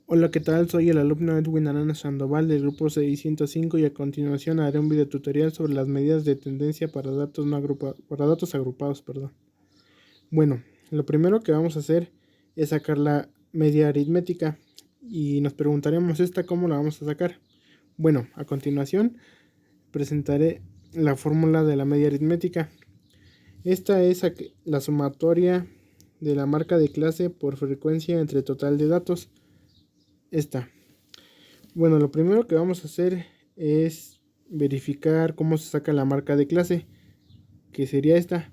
Hola, ¿qué tal? Soy el alumno Edwin Arana Sandoval del grupo 605 y a continuación haré un video tutorial sobre las medidas de tendencia para datos, para datos agrupados. Bueno, lo primero que vamos a hacer es sacar la media aritmética y nos preguntaremos esta cómo la vamos a sacar. Bueno, a continuación presentaré la fórmula de la media aritmética. Esta es la sumatoria de la marca de clase por frecuencia entre total de datos. Bueno, lo primero que vamos a hacer es verificar cómo se saca la marca de clase, que sería esta,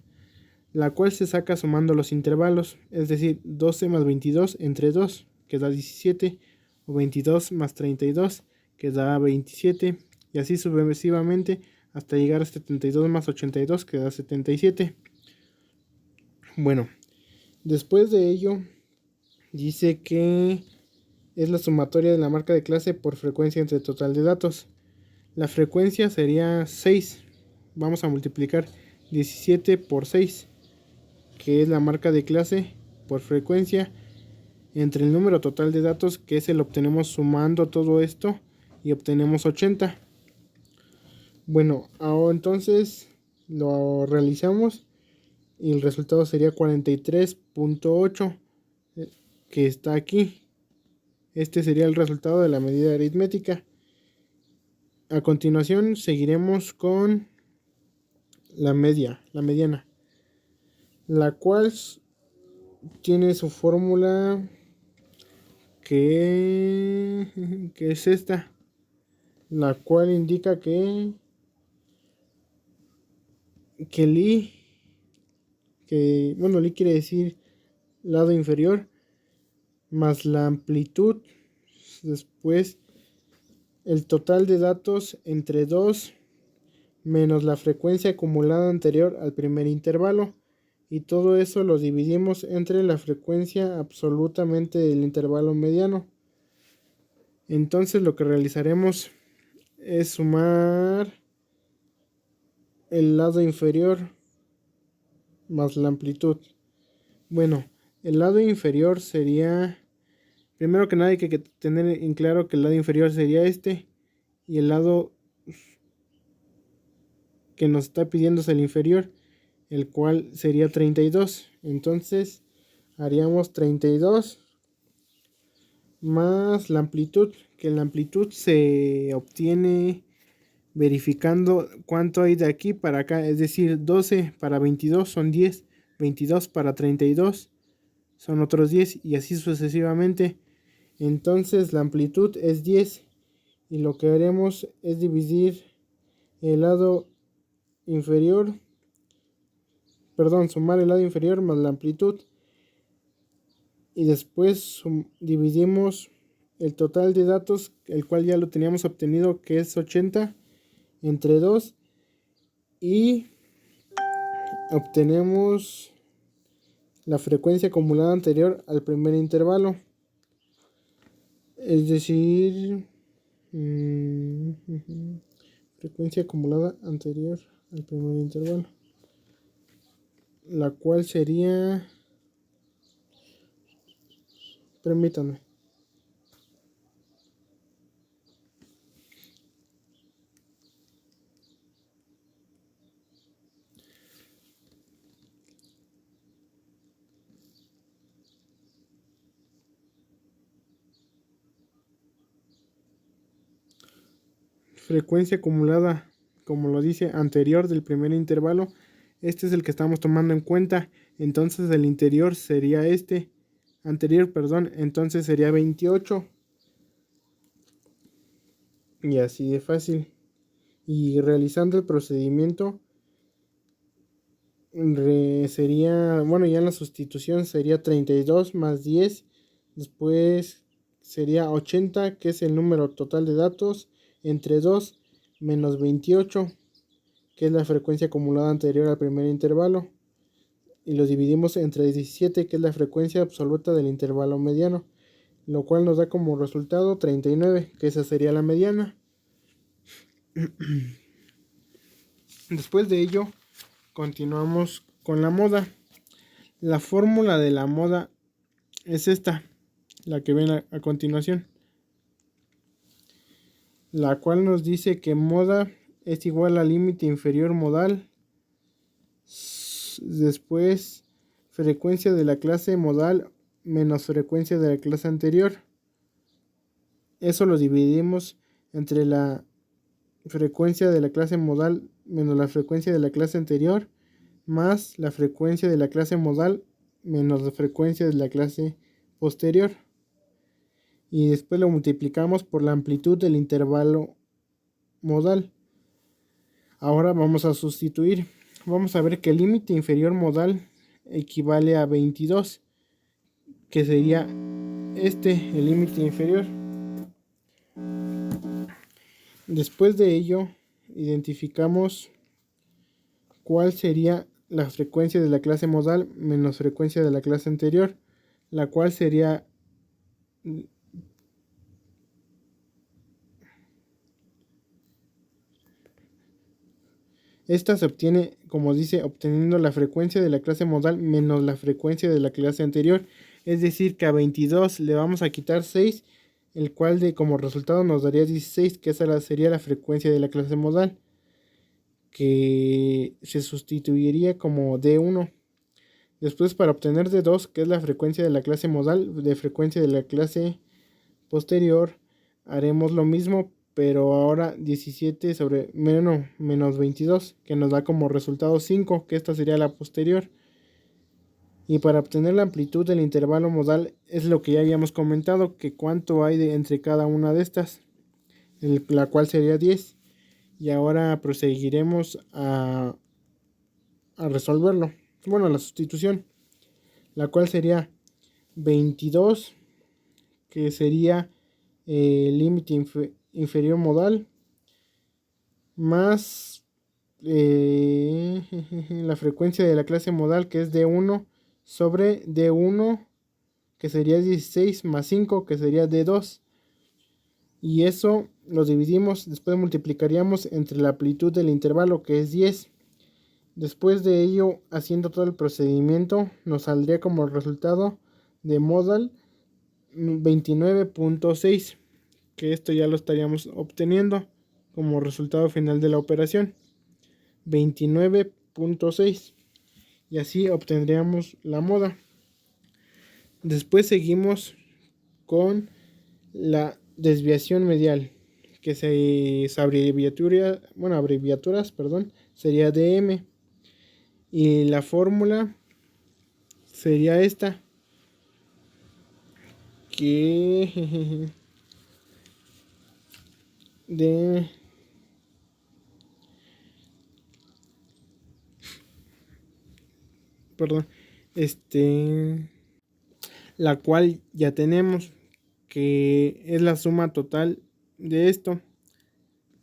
la cual se saca sumando los intervalos, es decir, 12 más 22 entre 2, que da 17, o 22 más 32, que da 27, y así sucesivamente hasta llegar a 72 más 82, que da 77. Bueno, después de ello, dice que es la sumatoria de la marca de clase por frecuencia entre total de datos. La frecuencia sería 6. Vamos a multiplicar 17 por 6, que es la marca de clase por frecuencia, entre el número total de datos, que es el obtenemos sumando todo esto, y obtenemos 80. Bueno, ahora entonces lo realizamos y el resultado sería 43.8, que está aquí. Este sería el resultado de la medida aritmética. A continuación seguiremos con la mediana, la cual tiene su fórmula que es esta, la cual indica que li, li quiere decir lado inferior, más la amplitud, después el total de datos entre 2 menos la frecuencia acumulada anterior al primer intervalo, y todo eso lo dividimos entre la frecuencia absolutamente del intervalo mediano. Entonces lo que realizaremos es sumar el lado inferior más la amplitud. Bueno, el lado inferior sería, primero que nada hay que tener en claro que el lado inferior sería este, y el lado que nos está pidiendo es el inferior, el cual sería 32. Entonces haríamos 32 más la amplitud, que la amplitud se obtiene verificando cuánto hay de aquí para acá, es decir, 12 para 22 son 10, 22 para 32 son otros 10, y así sucesivamente. Entonces la amplitud es 10, y lo que haremos es dividir el lado inferior, sumar el lado inferior más la amplitud, y después dividimos el total de datos, el cual ya lo teníamos obtenido, que es 80, entre 2, y obtenemos la frecuencia acumulada anterior al primer intervalo, es decir, frecuencia acumulada anterior al primer intervalo, la cual sería, permítanme, frecuencia acumulada, como lo dice, anterior del primer intervalo. Este es el que estamos tomando en cuenta. Entonces el interior sería anterior, entonces sería 28. Y así de fácil. Y realizando el procedimiento sería, ya en la sustitución sería 32 más 10, después sería 80, que es el número total de datos, entre 2 menos 28, que es la frecuencia acumulada anterior al primer intervalo, y lo dividimos entre 17, que es la frecuencia absoluta del intervalo mediano, lo cual nos da como resultado 39, que esa sería la mediana. Después de ello, continuamos con la moda. La fórmula de la moda es esta, la que ven a continuación, la cual nos dice que moda es igual al límite inferior modal, después frecuencia de la clase modal menos frecuencia de la clase anterior. Eso lo dividimos entre la frecuencia de la clase modal menos la frecuencia de la clase anterior más la frecuencia de la clase modal menos la frecuencia de la clase posterior, y después lo multiplicamos por la amplitud del intervalo modal. Ahora vamos a sustituir. Vamos a ver que el límite inferior modal equivale a 22, que sería el límite inferior. Después de ello, identificamos cuál sería la frecuencia de la clase modal menos frecuencia de la clase anterior, la cual sería esta se obtiene, como dice, obteniendo la frecuencia de la clase modal menos la frecuencia de la clase anterior. Es decir, que a 22 le vamos a quitar 6, el cual como resultado nos daría 16, que esa sería la frecuencia de la clase modal, que se sustituiría como D1. Después, para obtener D2, que es la frecuencia de la clase modal de frecuencia de la clase posterior, haremos lo mismo, pero ahora 17 sobre menos 22, que nos da como resultado 5, que esta sería la posterior. Y para obtener la amplitud del intervalo modal es lo que ya habíamos comentado, que cuánto hay entre cada una de estas, la cual sería 10. Y ahora proseguiremos a resolverlo. Bueno, la sustitución, la cual sería 22, que sería el límite inferior modal, más la frecuencia de la clase modal, que es D1, sobre D1, que sería 16, más 5, que sería D2. Y eso lo dividimos, después multiplicaríamos entre la amplitud del intervalo, que es 10. Después de ello, haciendo todo el procedimiento, nos saldría como resultado de modal 29.6, que esto ya lo estaríamos obteniendo como resultado final de la operación, 29.6, y así obtendríamos la moda. Después seguimos con la desviación medial, que se abreviaturas, sería DM, y la fórmula sería esta, que de perdón, la cual ya tenemos, que es la suma total de esto,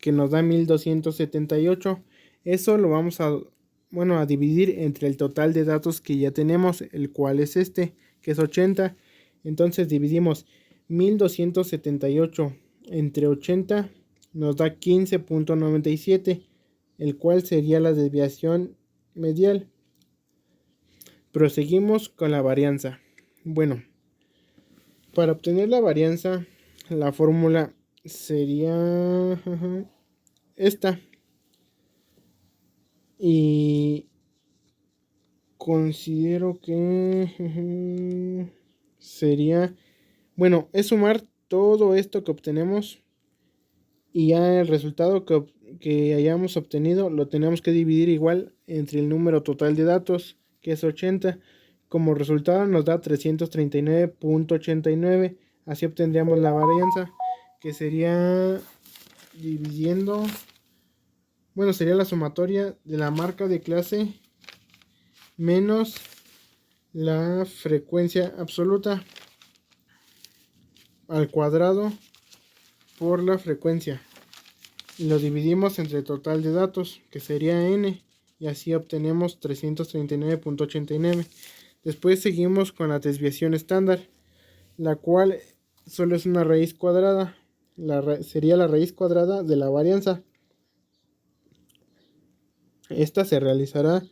que nos da 1278. Eso lo vamos a dividir entre el total de datos que ya tenemos, el cual es que es 80. Entonces dividimos 1278 entre 80, nos da 15.97, el cual sería la desviación medial. Proseguimos con la varianza. Bueno, para obtener la varianza, la fórmula sería esta. Y considero que sería, es sumar todo esto que obtenemos, y ya el resultado que hayamos obtenido lo tenemos que dividir igual entre el número total de datos, que es 80. Como resultado nos da 339.89. Así obtendríamos la varianza, que sería dividiendo, sería la sumatoria de la marca de clase menos la frecuencia absoluta al cuadrado por la frecuencia, y lo dividimos entre el total de datos, que sería n, y así obtenemos 339.89. Después seguimos con la desviación estándar, la cual solo es una raíz cuadrada, sería la raíz cuadrada de la varianza. Esta se realizará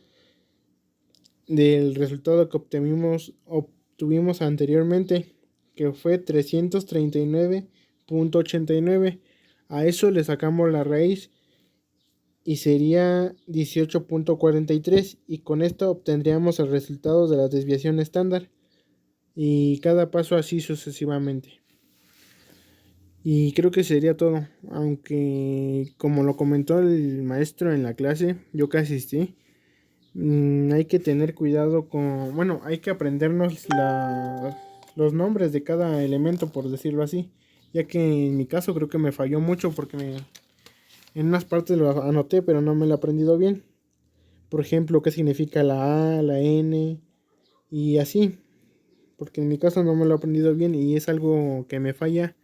del resultado que obtuvimos anteriormente, que fue 339.89. A eso le sacamos la raíz y sería 18.43, y con esto obtendríamos el resultado de la desviación estándar, y cada paso así sucesivamente. Y creo que sería todo, aunque como lo comentó el maestro en la clase, yo que asistí, hay que tener cuidado con, bueno, hay que aprendernos los nombres de cada elemento, por decirlo así, ya que en mi caso creo que me falló mucho porque en unas partes lo anoté, pero no me lo he aprendido bien. Por ejemplo, qué significa la A, la N y así, porque en mi caso no me lo he aprendido bien y es algo que me falla,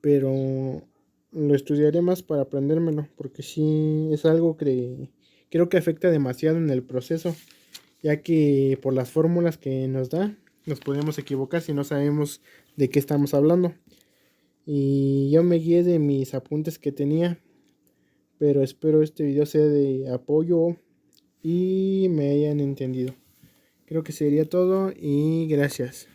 pero lo estudiaré más para aprendérmelo, porque sí es algo que creo que afecta demasiado en el proceso, ya que por las fórmulas que nos da, nos podemos equivocar si no sabemos de qué estamos hablando. Y yo me guié de mis apuntes que tenía, pero espero este video sea de apoyo y me hayan entendido. Creo que sería todo y gracias.